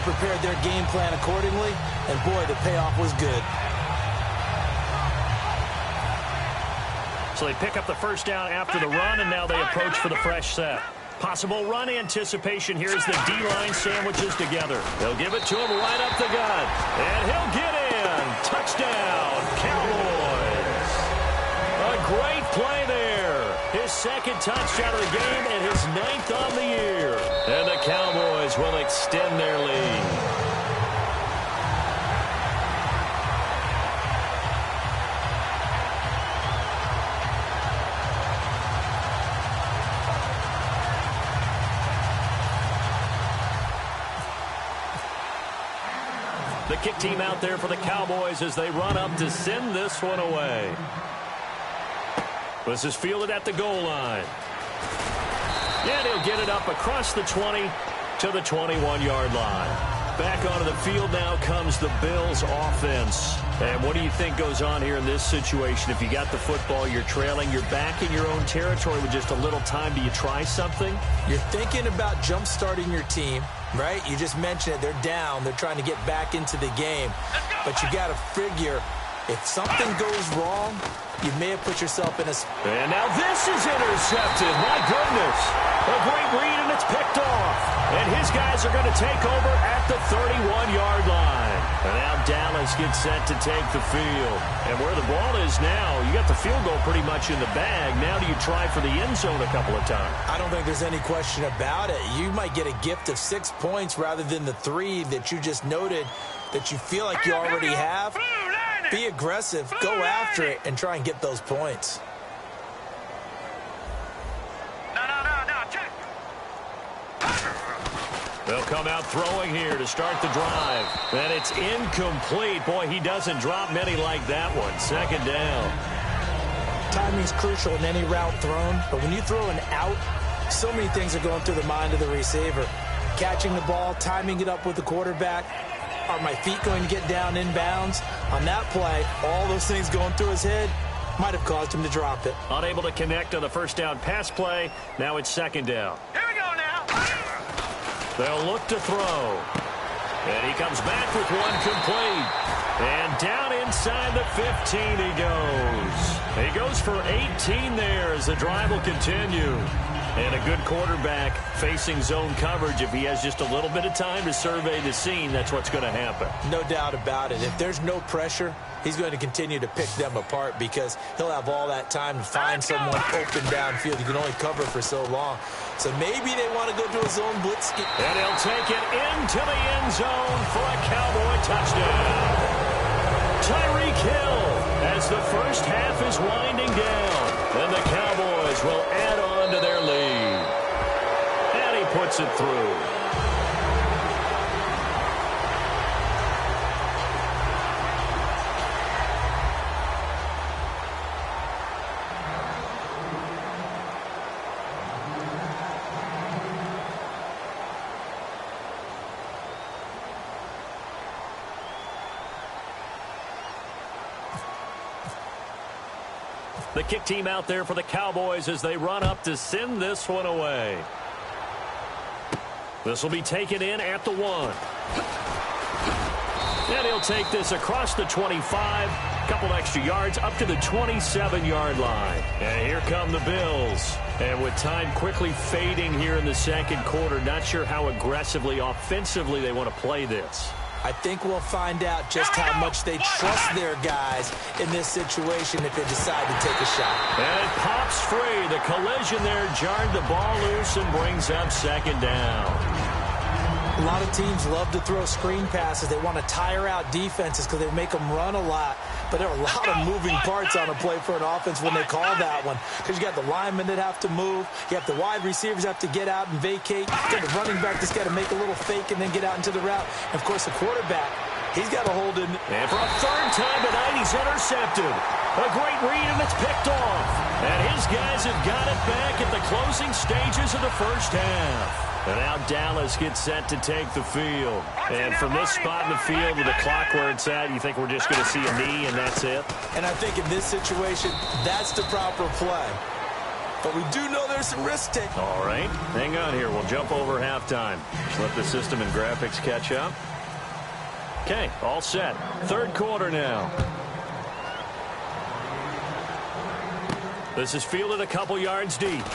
and prepared their game plan accordingly, and boy, the payoff was good. So they pick up the first down after the run, and now they approach for the fresh set. Possible run anticipation here as the D-line sandwiches together. They'll give it to him right up the gut, and he'll get in. Touchdown, Cowboys. A great play there. His second touchdown of the game and his 9th on the year. And the Cowboys will extend their lead. The kick team out there for the Cowboys as they run up to send this one away. This is fielded at the goal line. And he'll get it up across the 20 to the 21-yard line. Back onto the field now comes the Bills offense. And what do you think goes on here in this situation? If you got the football, you're trailing, you're back in your own territory with just a little time. Do you try something? You're thinking about jump-starting your team, right? You just mentioned it. They're down. They're trying to get back into the game. But you got to figure if something goes wrong, you may have put yourself in a... And now this is intercepted. My goodness. A great read, and it's picked off. And his guys are going to take over at the 31-yard line. And now Dallas gets set to take the field. And where the ball is now, you got the field goal pretty much in the bag. Now do you try for the end zone a couple of times? I don't think there's any question about it. You might get a gift of 6 points rather than the 3 that you just noted that you feel like you already have. Be aggressive, go after it, and try and get those points. They'll come out throwing here to start the drive. And it's incomplete. Boy, he doesn't drop many like that one. Second down. Timing's crucial in any route thrown, but when you throw an out, so many things are going through the mind of the receiver. Catching the ball, timing it up with the quarterback. Are my feet going to get down inbounds? On that play, all those things going through his head might have caused him to drop it. Unable to connect on the first down pass play. Now it's second down. Here we go now. They'll look to throw. And he comes back with one complete. And down inside the 15 he goes. He goes for 18 there as the drive will continue. And a good quarterback facing zone coverage. If he has just a little bit of time to survey the scene, that's what's going to happen. No doubt about it. If there's no pressure, he's going to continue to pick them apart because he'll have all that time to find someone open downfield. He can only cover for so long. So maybe they want to go to a zone blitz. And he'll take it into the end zone for a Cowboy touchdown. Tyreek Hill as the first half is winding down. And the Cowboys will add on to their lead. And he puts it through. The kick team out there for the Cowboys as they run up to send this one away. This will be taken in at the 1. And he'll take this across the 25. A couple extra yards up to the 27-yard line. And here come the Bills. And with time quickly fading here in the second quarter, not sure how aggressively, offensively they want to play this. I think we'll find out just how much they trust their guys in this situation if they decide to take a shot. And it pops free. The collision there jarred the ball loose and brings up second down. A lot of teams love to throw screen passes. They want to tire out defenses because they make them run a lot. But there are a lot of moving parts on a play for an offense when they call that one. Because you got the linemen that have to move. You have the wide receivers have to get out and vacate. You got the running back that's got to make a little fake and then get out into the route. And, of course, the quarterback, he's got to hold in. And for a third time tonight, he's intercepted. A great read, and it's picked off. And his guys have got it back at the closing stages of the first half. And now Dallas gets set to take the field. And from this spot in the field with the clock where it's at, you think we're just going to see a knee and that's it? And I think in this situation, that's the proper play. but we do know there's some risk taken. All right, hang on here. We'll jump over halftime. Just let the system and graphics catch up. Okay, all set. Third quarter now. This is fielded a couple yards deep.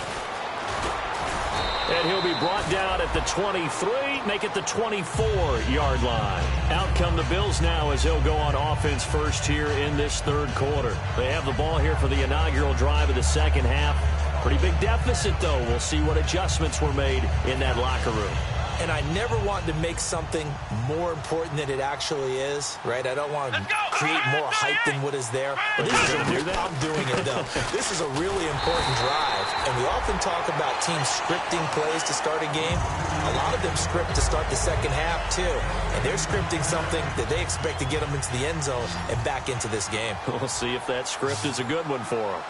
And he'll be brought down at the 23, make it the 24-yard line. Out come the Bills now as he'll go on offense first here in this third quarter. They have the ball here for the inaugural drive of the second half. Pretty big deficit, though. We'll see what adjustments were made in that locker room. And I never want to make something more important than it actually is, right? I don't want to create more hype than what is there. But this is I'm doing it, though. This is a really important drive. And we often talk about teams scripting plays to start a game. A lot of them script to start the second half, too. And they're scripting something that they expect to get them into the end zone and back into this game. We'll see if that script is a good one for them.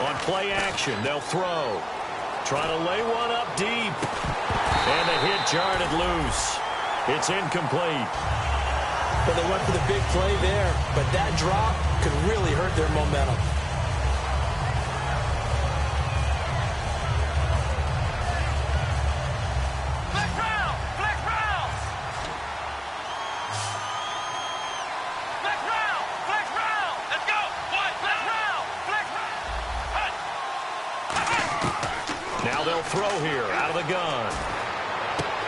On play action, they'll throw. Try to lay one up deep. And the hit jarred it loose. It's incomplete. But they went for the big play there. But that drop could really hurt their momentum. Flex round! Flex round! Flex round! Flex round! Let's go! One! Flex round! Flex round! Now they'll throw here out of the gun.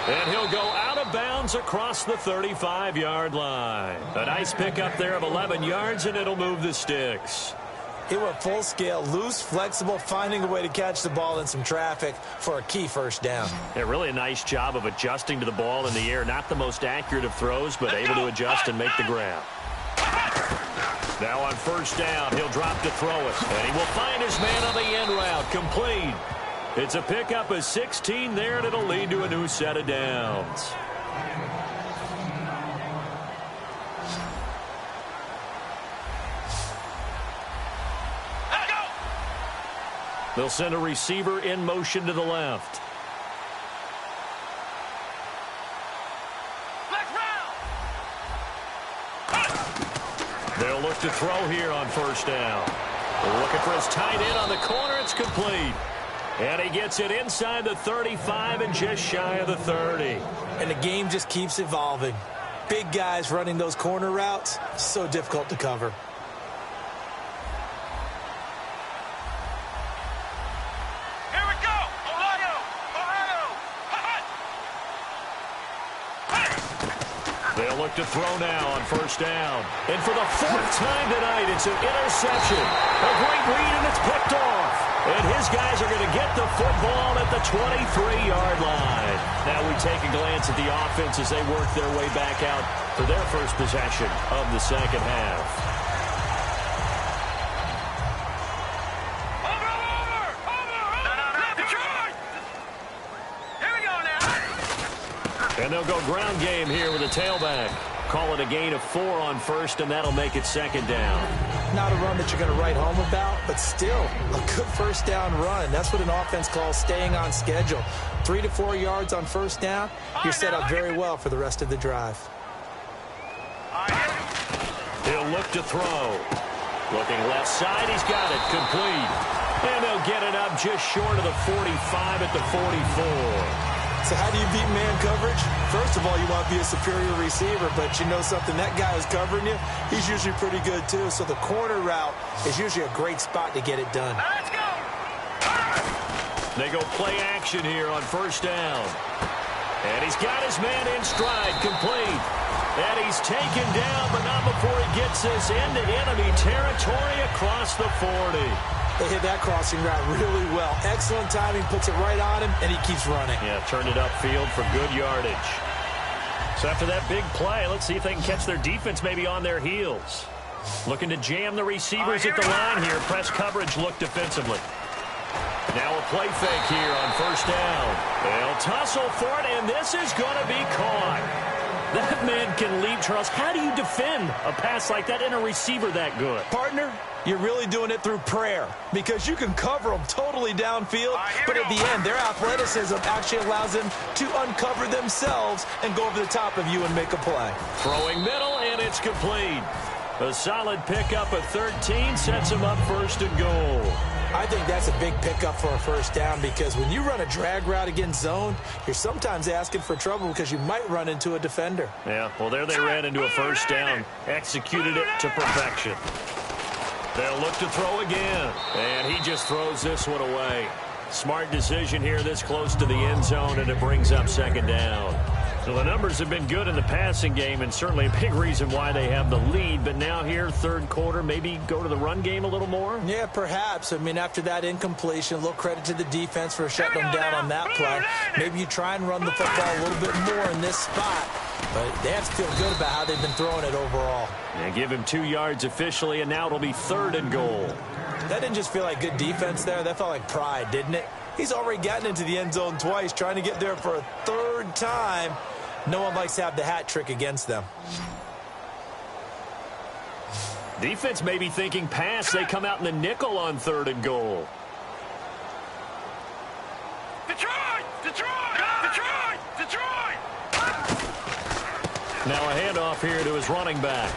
And he'll go out of bounds across the 35-yard line. A nice pickup there of 11 yards, and it'll move the sticks. It went full scale, loose, flexible, finding a way to catch the ball in some traffic for a key first down. Yeah, really a nice job of adjusting to the ball in the air. Not the most accurate of throws, but able to adjust and make the grab. Now on first down, he'll drop to throw it. And he will find his man on the end route, complete. It's a pickup of 16 there, and it'll lead to a new set of downs. They'll send a receiver in motion to the left. They'll look to throw here on first down. They're looking for his tight end on the corner. It's complete. And he gets it inside the 35 and just shy of the 30. And the game just keeps evolving. Big guys running those corner routes, so difficult to cover. Here we go! Ohio! Ohio! They'll look to throw now on first down. And for the fourth time tonight, it's an interception. A great read, and it's picked off. And his guys are going to get the football at the 23-yard line. Now we take a glance at the offense as they work their way back out for their first possession of the second half. Here we go now. And they'll go ground game here with a tailback. Call it a gain of 4 on first, and that'll make it second down. Not a run that you're going to write home about, but still a good first down run. That's what an offense calls staying on schedule. 3 to 4 yards on first down. You're set up very well for the rest of the drive. He'll look to throw. Looking left side, he's got it complete. And they'll get it up just short of the 45 at the 44. So how do you beat man coverage? First of all, you want to be a superior receiver, but you know something, that guy who's covering you, he's usually pretty good too. So the corner route is usually a great spot to get it done. Let's go! They go play action here on first down. And he's got his man in stride, complete. And he's taken down, but not before he gets this into enemy territory across the 40. They hit that crossing route really well. Excellent timing, puts it right on him, and he keeps running. Yeah, turned it upfield for good yardage. So after that big play, let's see if they can catch their defense maybe on their heels. Looking to jam the receivers at the line here. Press coverage look defensively. Now a play fake here on first down. They'll tussle for it, and this is going to be caught. That man can leap, Charles. How do you defend a pass like that and a receiver that good? Partner, you're really doing it through prayer because you can cover them totally downfield, but at the end, their athleticism actually allows them to uncover themselves and go over the top of you and make a play. Throwing middle, and it's complete. A solid pickup of 13 sets him up first and goal. I think that's a big pickup for a first down because when you run a drag route against zone, you're sometimes asking for trouble because you might run into a defender. Yeah, well, there they ran into a first down. Executed it to perfection. They'll look to throw again. And he just throws this one away. Smart decision here this close to the end zone, and it brings up second down. So the numbers have been good in the passing game, and certainly a big reason why they have the lead. But now here, third quarter, maybe go to the run game a little more? Yeah, perhaps. I mean, after that incompletion, a little credit to the defense for shutting them down on that play. Maybe you try and run the football a little bit more in this spot. But they have to feel good about how they've been throwing it overall. And give him 2 yards officially, and now it'll be 3rd and goal. That didn't just feel like good defense there. That felt like pride, didn't it? He's already gotten into the end zone twice, trying to get there for a 3rd time. No one likes to have the hat trick against them. Defense may be thinking pass. They come out in the nickel on 3rd and goal. Detroit! Detroit! Detroit! Detroit! Now a handoff here to his running back.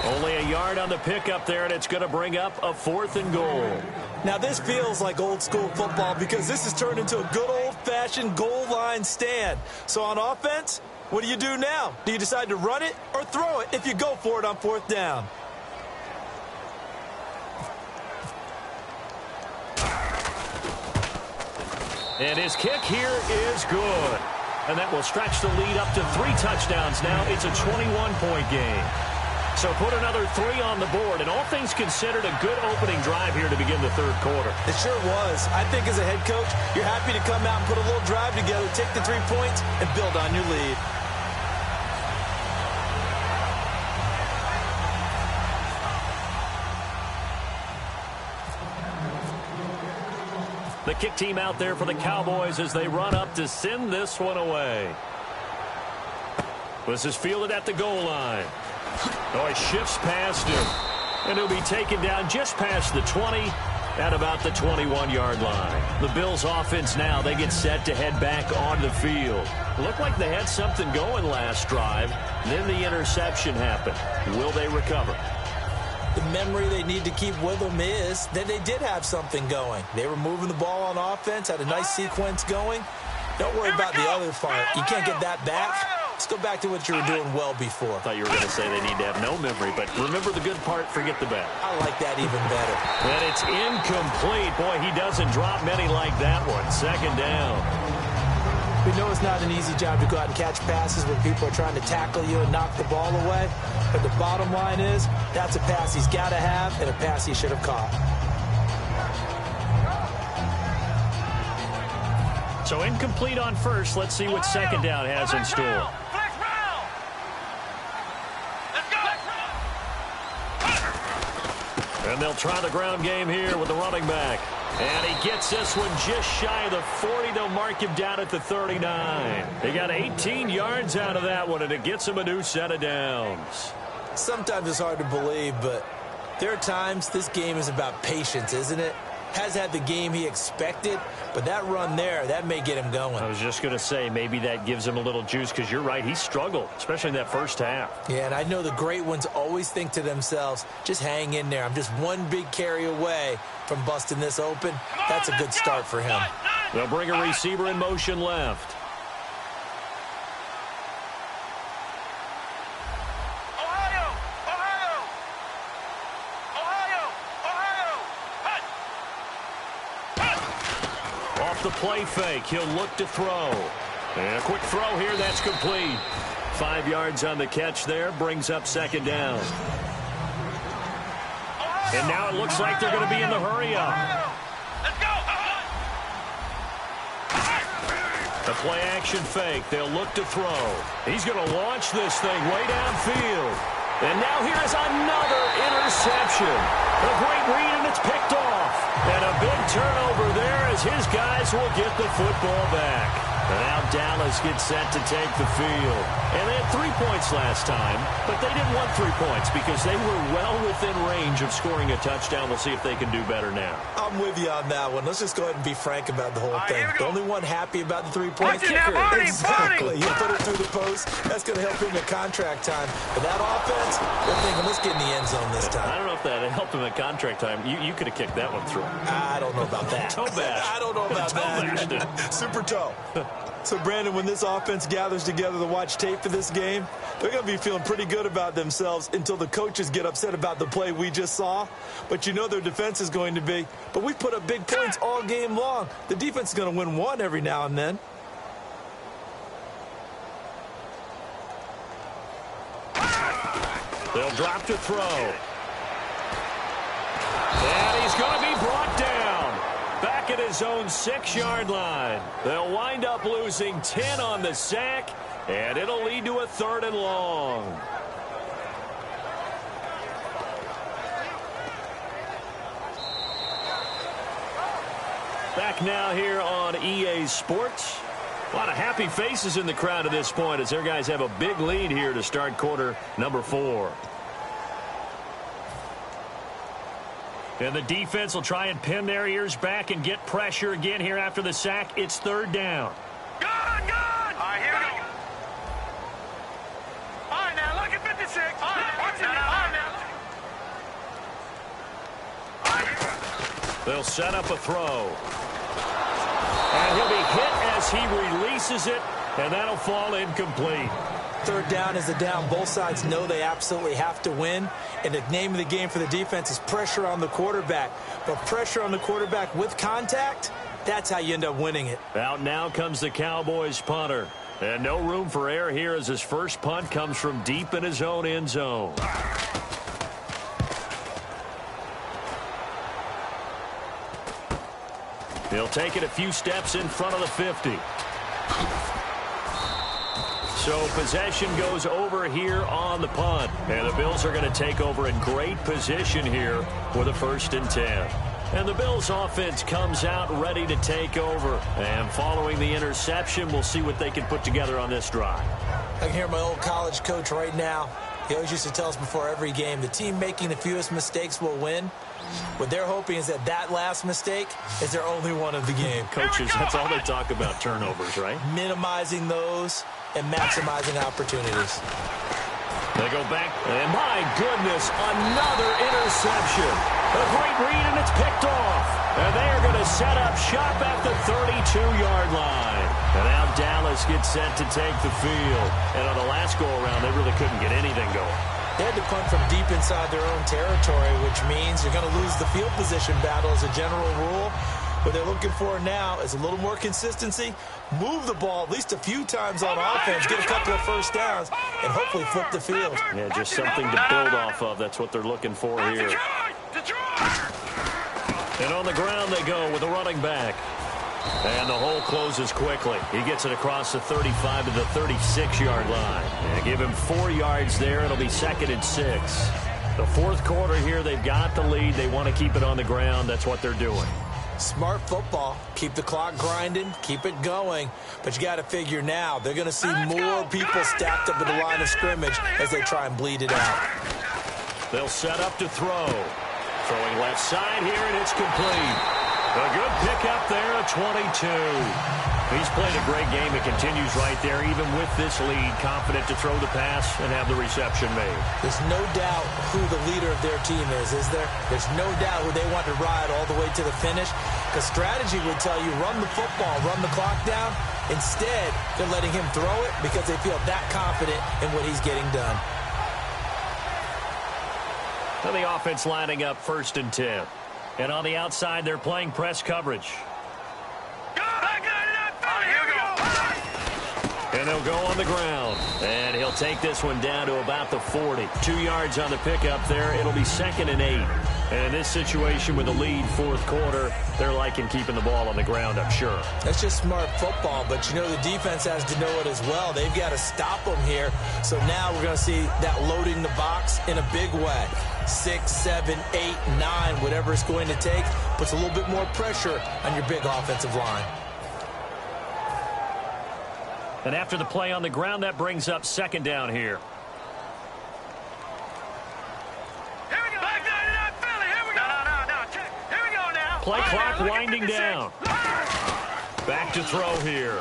Only a yard on the pickup there, and it's going to bring up a 4th and goal. Now this feels like old school football because this has turned into a good old-fashioned goal line stand. So on offense, what do you do now? Do you decide to run it or throw it if you go for it on 4th down? And his kick here is good. And that will stretch the lead up to 3 touchdowns now. It's a 21-point game. So put another 3 on the board, and all things considered, a good opening drive here to begin the 3rd quarter. It sure was. I think as a head coach, you're happy to come out and put a little drive together, take the 3 points, and build on your lead. The kick team out there for the Cowboys as they run up to send this one away. This is fielded at the goal line. Oh, he shifts past him. And he'll be taken down just past the 20 at about the 21-yard line. The Bills' offense now, they get set to head back on the field. Looked like they had something going last drive. Then the interception happened. Will they recover? The memory they need to keep with them is that they did have something going. They were moving the ball on offense, had a nice sequence going. Don't worry about the other part. You can't get that back. Let's go back to what you were doing well before. I thought you were going to say they need to have no memory, but remember the good part, forget the bad. I like that even better. And it's incomplete. Boy, he doesn't drop many like that one. 2nd down. We know it's not an easy job to go out and catch passes when people are trying to tackle you and knock the ball away. But the bottom line is, that's a pass he's got to have and a pass he should have caught. So incomplete on first. Let's see what 2nd down has in store. And they'll try the ground game here with the running back. And he gets this one just shy of the 40. They'll mark him down at the 39. They got 18 yards out of that one, and it gets him a new set of downs. Sometimes it's hard to believe, but there are times this game is about patience, isn't it? Has had the game he expected, but that run there, that may get him going. I was just going to say, maybe that gives him a little juice, because you're right, he struggled, especially in that first half. Yeah, and I know the great ones always think to themselves, just hang in there. I'm just one big carry away from busting this open. That's a good start for him. They'll bring a receiver in motion left. The play fake. He'll look to throw. And a quick throw here. That's complete. 5 yards on the catch there. Brings up 2nd down. And now it looks like they're going to be in the hurry-up. The play action fake. They'll look to throw. He's going to launch this thing way downfield. And now here is another interception. A great read, and it's picked off. And a big turnover there as his guys will get the football back. And now Dallas gets set to take the field. And they had 3 points last time, but they didn't want 3 points because they were well within range of scoring a touchdown. We'll see if they can do better now. I'm with you on that one. Let's just go ahead and be frank about the whole thing. The only one happy about the 3-point kicker. Exactly. You put it through the post. That's going to help him at contract time. But that offense, they're thinking, let's get in the end zone this time. I don't know if that helped him at contract time. You could have kicked that one through. I don't know about that. Toe bash. I don't know about that. Super toe. So, Brandon, when this offense gathers together to watch tape for this game, they're going to be feeling pretty good about themselves until the coaches get upset about the play we just saw. But you know their defense is going to be. But we put up big points all game long. The defense is going to win one every now and then. They'll drop to throw. And he's going to be brought down. Back at his own 6-yard line. They'll wind up losing 10 on the sack, and it'll lead to a 3rd and long. Back now here on EA Sports. A lot of happy faces in the crowd at this point as their guys have a big lead here to start quarter number 4. And the defense will try and pin their ears back and get pressure again here after the sack. It's 3rd down. Good! All right, here we go. All right, now, look at 56. All right, watch it now. All right. They'll set up a throw. And he'll be hit as he releases it, and that'll fall incomplete. 3rd down is a down. Both sides know they absolutely have to win. And the name of the game for the defense is pressure on the quarterback. But pressure on the quarterback with contact, that's how you end up winning it. Out now comes the Cowboys punter. And no room for error here as his first punt comes from deep in his own end zone. He'll take it a few steps in front of the 50. So possession goes over here on the punt. And the Bills are going to take over in great position here with a 1st and 10. And the Bills offense comes out ready to take over. And following the interception, we'll see what they can put together on this drive. I can hear my old college coach right now. He always used to tell us before every game, the team making the fewest mistakes will win. What they're hoping is that last mistake is their only one of the game. Coaches, that's all they talk about, turnovers, right? Minimizing those and maximizing opportunities. They go back, and my goodness, another interception. A great read, and it's picked off. And they are going to set up shop at the 32-yard line. And now Dallas gets set to take the field. And on the last go-around, they really couldn't get anything going. They had to punt from deep inside their own territory, which means you're going to lose the field position battle as a general rule. What they're looking for now is a little more consistency, move the ball at least a few times on offense, get a couple of 1st downs, and hopefully flip the field. Yeah, just something to build off of. That's what they're looking for here. And on the ground they go with a running back. And the hole closes quickly. He gets it across the 35 to the 36-yard line. And give him 4 yards there. It'll be 2nd and 6. The 4th quarter here, they've got the lead. They want to keep it on the ground. That's what they're doing. Smart football. Keep the clock grinding. Keep it going. But you got to figure now, they're going to see more people stacked up at the line of scrimmage as they try and bleed it out. They'll set up to throw. Throwing left side here, and it's complete. A good pickup there, a 22. He's played a great game. It continues right there, even with this lead, confident to throw the pass and have the reception made. There's no doubt who the leader of their team is there? There's no doubt who they want to ride all the way to the finish. Because strategy would tell you, run the football, run the clock down. Instead, they're letting him throw it because they feel that confident in what he's getting done. So the offense lining up 1st and 10. And on the outside, they're playing press coverage. And they'll go on the ground. And he'll take this one down to about the 40. 2 yards on the pickup there. It'll be 2nd and 8. And in this situation with a lead 4th quarter, they're liking keeping the ball on the ground, I'm sure. That's just smart football, but you know the defense has to know it as well. They've got to stop them here. So now we're going to see that loading the box in a big way. 6, 7, 8, 9, whatever it's going to take, puts a little bit more pressure on your big offensive line. And after the play on the ground, that brings up second down here. Here we go. Back 99 Philly. Here we go. No. Check. Here we go now. Play clock winding down. Back to throw here.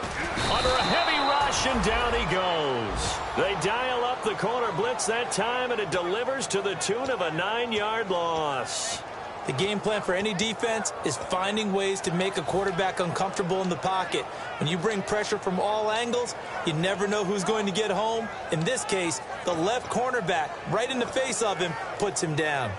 Under a heavy rush, and down he goes. They dial up the corner blitz that time, and it delivers to the tune of a 9-yard loss. The game plan for any defense is finding ways to make a quarterback uncomfortable in the pocket. When you bring pressure from all angles, you never know who's going to get home. In this case, the left cornerback, right in the face of him, puts him down.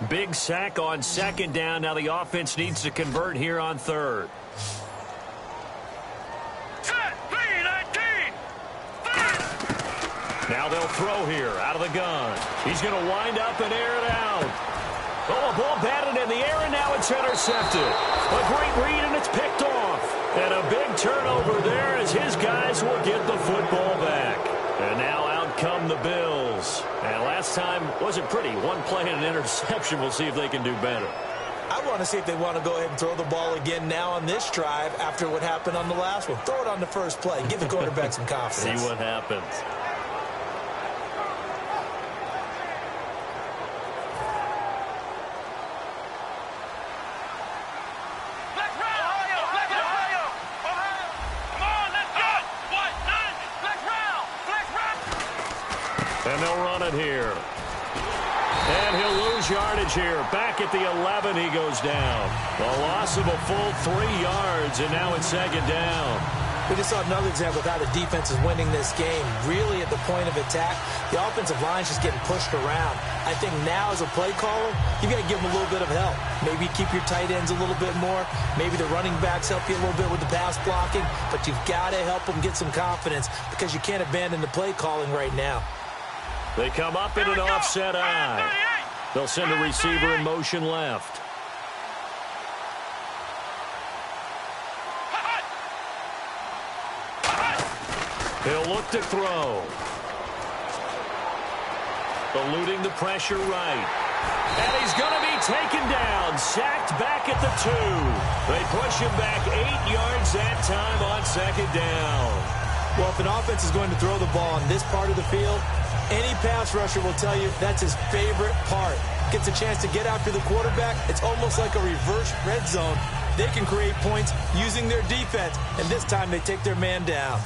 Big sack on second down. Now the offense needs to convert here on third. Now they'll throw here out of the gun. He's going to wind up and air it out. Oh, a ball batted in the air, and now it's intercepted. A great read, and it's picked off. And a big turnover there as his guys will get the football back. And now out come the Bills. And last time wasn't pretty. One play and an interception. We'll see if they can do better. I want to see if they want to go ahead and throw the ball again now on this drive after what happened on the last one. Throw it on the first play. Give the quarterback some confidence. See what happens. And they'll run it here. And he'll lose yardage here. Back at the 11, he goes down. A loss of a full 3 yards, and now it's second down. We just saw another example of how the defense is winning this game. Really at the point of attack, the offensive line's just getting pushed around. I think now as a play caller, you've got to give them a little bit of help. Maybe keep your tight ends a little bit more. Maybe the running backs help you a little bit with the pass blocking. But you've got to help them get some confidence because you can't abandon the play calling right now. They come up in an offset eye. They'll send a receiver in motion left. He'll look to throw. Eluding the pressure right. And he's going to be taken down. Sacked back at the 2. They push him back 8 yards that time on second down. Well, if an offense is going to throw the ball on this part of the field, any pass rusher will tell you that's his favorite part. Gets a chance to get after the quarterback. It's almost like a reverse red zone. They can create points using their defense, and this time they take their man down.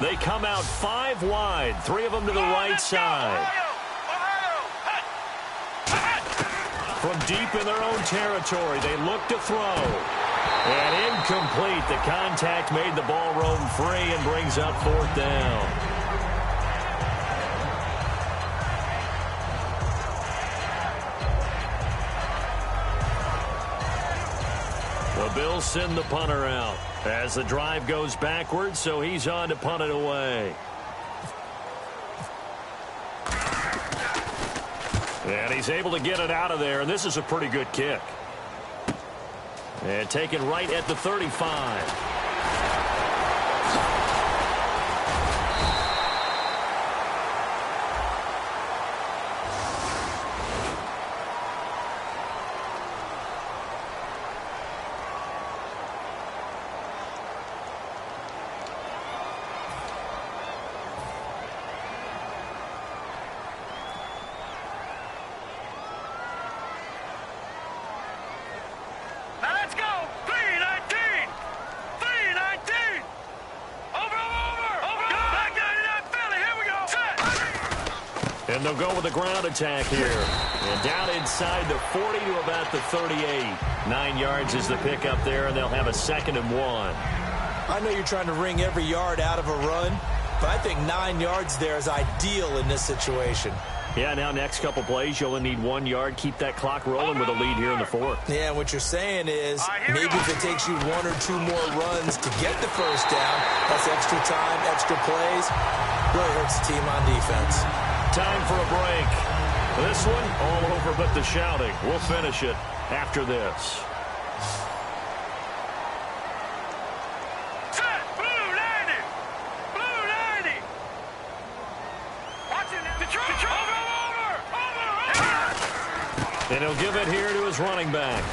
They come out 5 wide, 3 of them to the right side. From deep in their own territory, they look to throw. And incomplete. The contact made the ball roam free and brings up 4th down. The Bills send the punter out as the drive goes backwards, so he's on to punt it away. And he's able to get it out of there, and this is a pretty good kick. And taken right at the 35. And they'll go with the ground attack here. And down inside the 40 to about the 38. 9 yards is the pickup there, and they'll have a 2nd and 1. I know you're trying to wring every yard out of a run, but I think 9 yards there is ideal in this situation. Yeah, now next couple plays, you only need 1 yard. Keep that clock rolling with a lead here in the 4th. Yeah, what you're saying is maybe if it takes you 1 or 2 more runs to get the first down, that's extra time, extra plays, really hurts the team on defense. Time for a break. This one, all over but the shouting. We'll finish it after this. And he'll give it here to his running back.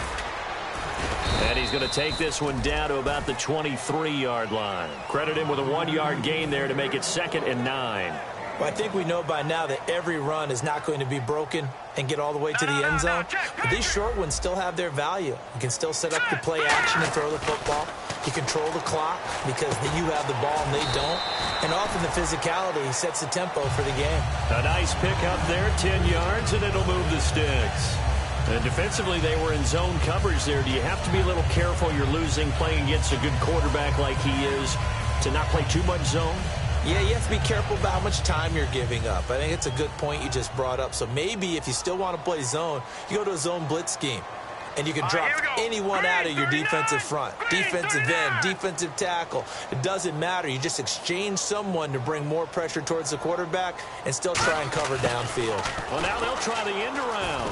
And he's going to take this one down to about the 23-yard line. Credit him with a 1-yard gain there to make it 2nd and 9. Well, I think we know by now that every run is not going to be broken and get all the way to the end zone. But these short ones still have their value. You can still set up the play action and throw the football. You control the clock because you have the ball and they don't. And often the physicality sets the tempo for the game. A nice pick up there, 10 yards, and it'll move the sticks. And defensively, they were in zone coverage there. Do you have to be a little careful? You're losing playing against a good quarterback like he is to not play too much zone? Yeah, you have to be careful about how much time you're giving up. I think it's a good point you just brought up. So maybe if you still want to play zone, you go to a zone blitz scheme. And you can drop anyone out of your defensive front. Defensive end, defensive tackle. It doesn't matter. You just exchange someone to bring more pressure towards the quarterback and still try and cover downfield. Well, now they'll try the end around.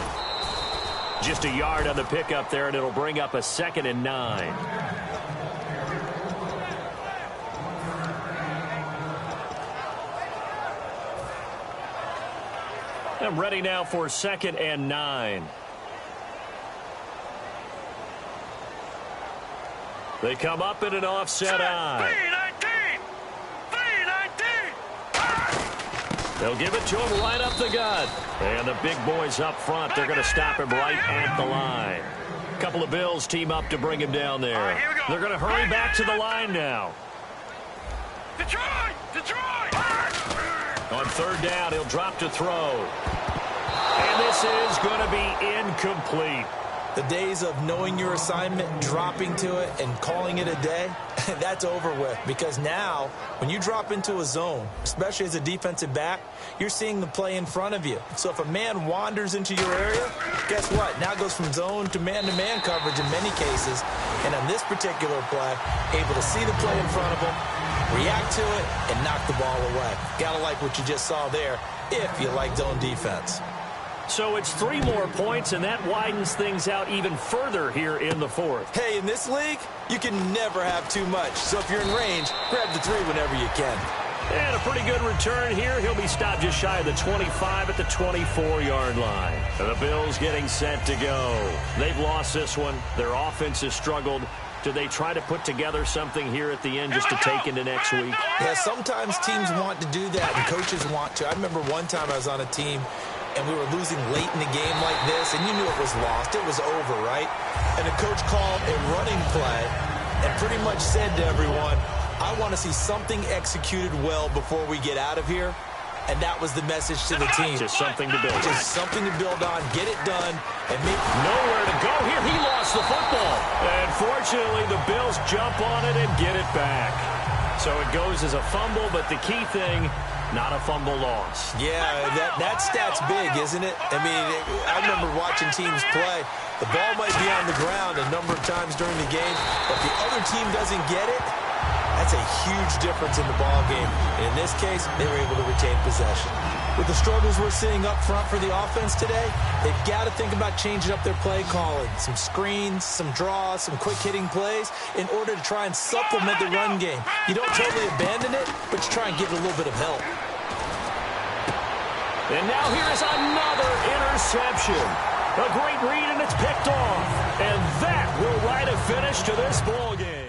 Just a yard on the pickup there, and it'll bring up a 2nd and 9. I'm ready now for 2nd and 9. They come up in an offset eye. They'll give it to him right up the gut. And the big boys up front, they're going to stop him right at the line. A couple of Bills team up to bring him down there. They're going to hurry back to the line now. Detroit! On 3rd down, he'll drop to throw. And this is going to be incomplete. The days of knowing your assignment, dropping to it, and calling it a day, that's over with. Because now, when you drop into a zone, especially as a defensive back, you're seeing the play in front of you. So if a man wanders into your area, guess what? Now it goes from zone to man-to-man coverage in many cases. And on this particular play, able to see the play in front of him, react to it, and knock the ball away. Gotta like what you just saw there if you like zone defense. So it's 3 more points, and that widens things out even further here in the 4th. Hey, in this league, you can never have too much. So if you're in range, grab the 3 whenever you can. And a pretty good return here. He'll be stopped just shy of the 25 at the 24-yard line. And the Bills getting set to go. They've lost this one. Their offense has struggled. Do they try to put together something here at the end just to take into next week? Yeah, sometimes teams want to do that, and coaches want to. I remember one time I was on a team, and we were losing late in the game like this, and you knew it was lost. It was over, right? And the coach called a running play and pretty much said to everyone, I want to see something executed well before we get out of here. And that was the message to the team. Just something to build on. Just something to build on, get it done, and make nowhere to go here. He lost the football. And fortunately, the Bills jump on it and get it back. So it goes as a fumble, but the key thing, not a fumble loss. Yeah, that stat's big, isn't it? I mean, I remember watching teams play. The ball might be on the ground a number of times during the game, but if the other team doesn't get it, that's a huge difference in the ball game. And in this case, they were able to retain possession. With the struggles we're seeing up front for the offense today, they've got to think about changing up their play calling. Some screens, some draws, some quick-hitting plays in order to try and supplement the run game. You don't totally abandon it, but you try and give it a little bit of help. And now here's another interception. A great read, and it's picked off. And that will write a finish to this ball game.